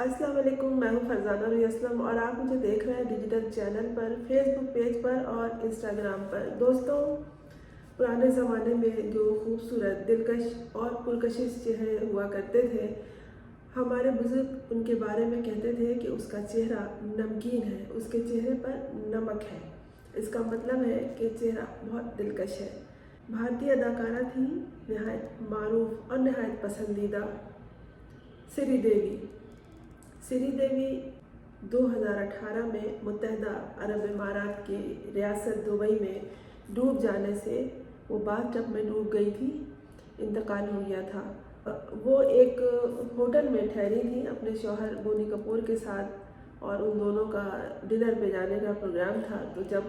अस्सलाम वालेकुम, मैं हूँ फरजाना नूरी असलम और आप मुझे देख रहे हैं डिजिटल चैनल पर, फेसबुक पेज पर और इंस्टाग्राम पर। दोस्तों, पुराने ज़माने में जो खूबसूरत, दिलकश और पुरकशिश चेहरे हुआ करते थे, हमारे बुज़ुर्ग उनके बारे में कहते थे कि उसका चेहरा नमकीन है, उसके चेहरे पर नमक है। इसका मतलब है कि चेहरा बहुत दिलकश है। भारतीय अदाकारा थी, नहायत मारूफ और नहायत पसंदीदा श्री देवी 2018 में मुत्तहदा अरब इमारात की रियासत दुबई में डूब जाने से वो बाथटब में डूब गई थी, इंतकाल हो गया था। वो एक होटल में ठहरी थी अपने शौहर बोनी कपूर के साथ और उन दोनों का डिनर पे जाने का प्रोग्राम था। तो जब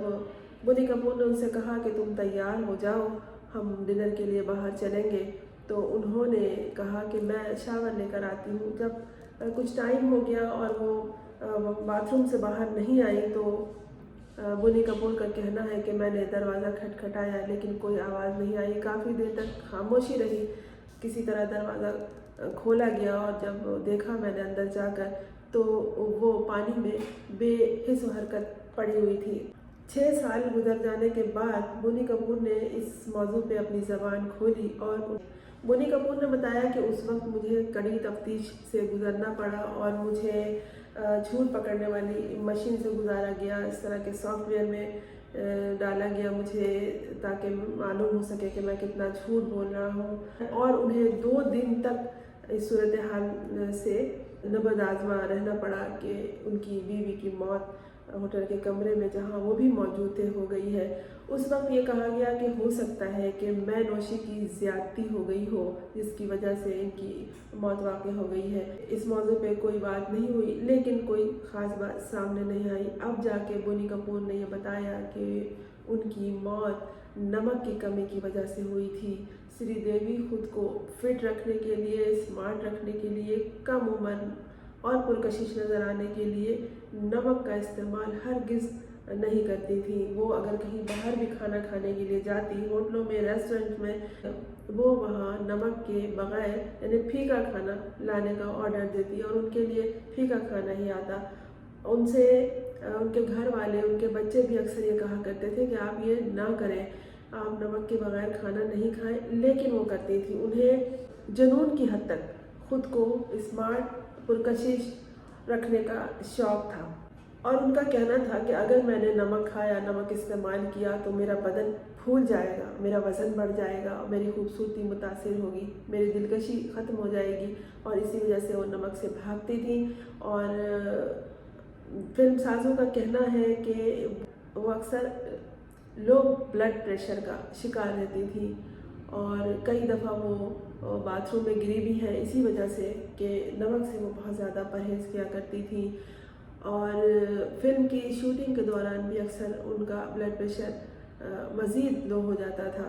बोनी कपूर ने उनसे कहा कि तुम तैयार हो जाओ, हम डिनर के लिए बाहर चलेंगे, तो उन्होंने कहा कि मैं शावर लेकर आती हूँ। जब कुछ टाइम हो गया और वो बाथरूम से बाहर नहीं आई तो बोनी कपूर का कहना है कि मैंने दरवाज़ा खटखटाया लेकिन कोई आवाज़ नहीं आई। काफ़ी देर तक खामोशी रही, किसी तरह दरवाज़ा खोला गया और जब देखा मैंने अंदर जाकर तो वो पानी में बेहिस हरकत पड़ी हुई थी। 6 साल गुजर जाने के बाद बोनी कपूर ने इस मौजू पे अपनी ज़बान खोली और बोनी कपूर ने बताया कि उस वक्त मुझे कड़ी तफ्तीश से गुजरना पड़ा और मुझे झूठ पकड़ने वाली मशीन से गुजारा गया। इस तरह के सॉफ्टवेयर में डाला गया मुझे ताकि मालूम हो सके कि मैं कितना झूठ बोल रहा हूँ, और उन्हें 2 दिन तक इस सूरत हाल से नबज़ आज़मा रहना पड़ा कि उनकी बीवी की मौत होटल के कमरे में, जहाँ वो भी मौजूद थे, हो गई है। उस वक्त ये कहा गया कि हो सकता है कि मैं नौशी की ज़्यादती हो गई हो जिसकी वजह से इनकी मौत वाक़ई हो गई है। इस मौजू पे कोई बात नहीं हुई, लेकिन कोई ख़ास बात सामने नहीं आई। अब जाके बोनी कपूर ने यह बताया कि उनकी मौत नमक की कमी की वजह से हुई थी। श्री देवी खुद को फिट रखने के लिए, स्मार्ट रखने के लिए, कम उम्र और पुरकशिश नज़र आने के लिए नमक का इस्तेमाल हरगिज़ नहीं करती थी। वो अगर कहीं बाहर भी खाना खाने के लिए जाती, होटलों में, रेस्टोरेंट में, वो वहाँ नमक के बग़ैर यानी फीका खाना लाने का ऑर्डर देती और उनके लिए फीका खाना ही आता। उनसे उनके घर वाले, उनके बच्चे भी अक्सर ये कहा करते थे कि आप ये ना करें, आप नमक के बग़ैर खाना नहीं खाएं, लेकिन वो करती थी। उन्हें जुनून की हद तक खुद को स्मार्ट, पुरकशिश रखने का शौक़ था और उनका कहना था कि अगर मैंने नमक खाया, नमक इस्तेमाल किया तो मेरा बदन फूल जाएगा, मेरा वज़न बढ़ जाएगा, मेरी खूबसूरती मुतासिर होगी, मेरी दिलकशी ख़त्म हो जाएगी। और इसी वजह से वो नमक से भागती थी। और फिल्म साज़ों का कहना है कि वो अक्सर लो ब्लड प्रेशर का शिकार रहती थी और कई दफ़ा वो बाथरूम में गिरी भी हैं इसी वजह से कि नमक से वो बहुत ज़्यादा परहेज़ किया करती थी। और फिल्म की शूटिंग के दौरान भी अक्सर उनका ब्लड प्रेशर मज़ीद लो हो जाता था,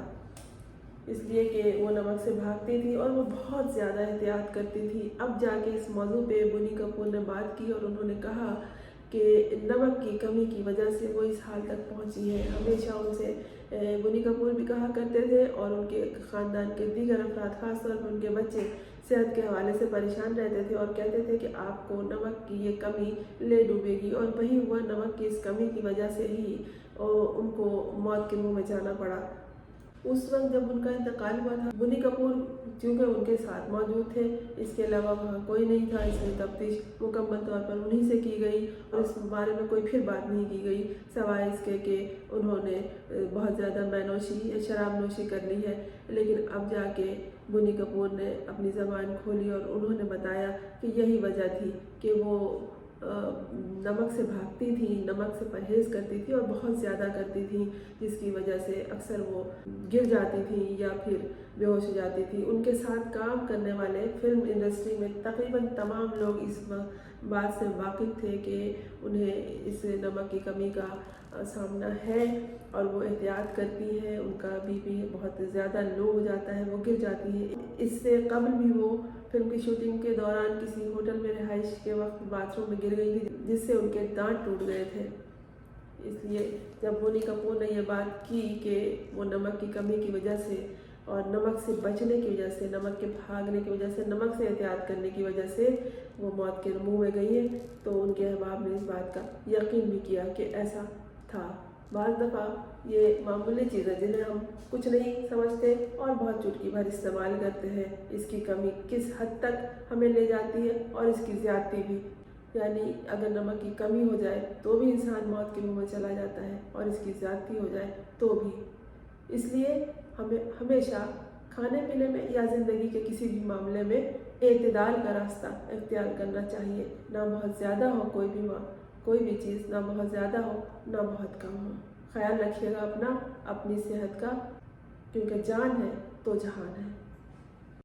इसलिए कि वो नमक से भागती थी और वो बहुत ज़्यादा एहतियात करती थी। अब जाके इस मौजू पे बोनी कपूर ने बात की और उन्होंने कहा कि नमक की कमी की वजह से वो इस हाल तक पहुंची है। हमेशा उनसे बोनी कपूर भी कहा करते थे और उनके ख़ानदान के दीगर अफराद, ख़ास तौर पर उनके बच्चे, सेहत के हवाले से परेशान रहते थे और कहते थे कि आपको नमक की ये कमी ले डूबेगी। और वही हुआ, नमक की इस कमी की वजह से ही उनको मौत के मुँह में जाना पड़ा। उस वक्त जब उनका इंतकाल हुआ था, बोनी कपूर चूँकि उनके साथ मौजूद थे, इसके अलावा वहाँ कोई नहीं था, इसलिए तफ्तीश मुकम्मल तौर पर उन्हीं से की गई और इस बारे में कोई फिर बात नहीं की गई सवाए इसके कि उन्होंने बहुत ज़्यादा मैनोशी या शराब नोशी कर ली है। लेकिन अब जाके बोनी कपूर ने अपनी ज़बान खोली और उन्होंने बताया कि यही वजह थी कि वो नमक से भागती थी, नमक से परहेज़ करती थी और बहुत ज़्यादा करती थी, जिसकी वजह से अक्सर वो गिर जाती थी या फिर बेहोश हो जाती थी। उनके साथ काम करने वाले फिल्म इंडस्ट्री में तकरीबन तमाम लोग इस बात से वाकिफ़ थे कि उन्हें इस नमक की कमी का सामना है और वो एहतियात करती हैं। उनका बीपी बहुत ज़्यादा लो हो जाता है, वो गिर जाती है। इससे कबल भी वो फिल्म की शूटिंग के दौरान किसी होटल में रिहाइश के वक्त बाथरूम में गिर गई थी, जिससे उनके दांत टूट गए थे। इसलिए जब बोनी कपूर ने यह बात की कि वो नमक की कमी की वजह से اور نمک سے بچنے کی وجہ سے، نمک کے بھاگنے کی وجہ سے، نمک سے احتیاط کرنے کی وجہ سے وہ موت کے منہ میں گئی ہے۔ تو ان کے احباب نے اس بات کا یقین بھی کیا کہ ایسا تھا۔ بعض دفعہ یہ معمولی چیزیں جنہیں ہم کچھ نہیں سمجھتے اور بہت چٹکی بھر استعمال کرتے ہیں، اس کی کمی کس حد تک ہمیں لے جاتی ہے اور اس کی زیادتی بھی، یعنی اگر نمک کی کمی ہو جائے تو بھی انسان موت کے منہ میں چلا جاتا ہے، اور اس کی زیادتی ہو جائے تو بھی۔ اس لیے ہمیں ہمیشہ کھانے پینے میں یا زندگی کے کسی بھی معاملے میں اعتدال کا راستہ اختیار کرنا چاہیے۔ نہ بہت زیادہ ہو کوئی بھی چیز، نہ بہت زیادہ ہو نہ بہت کم ہو۔ خیال رکھیے گا اپنا، اپنی صحت کا، کیونکہ جان ہے تو جہان ہے۔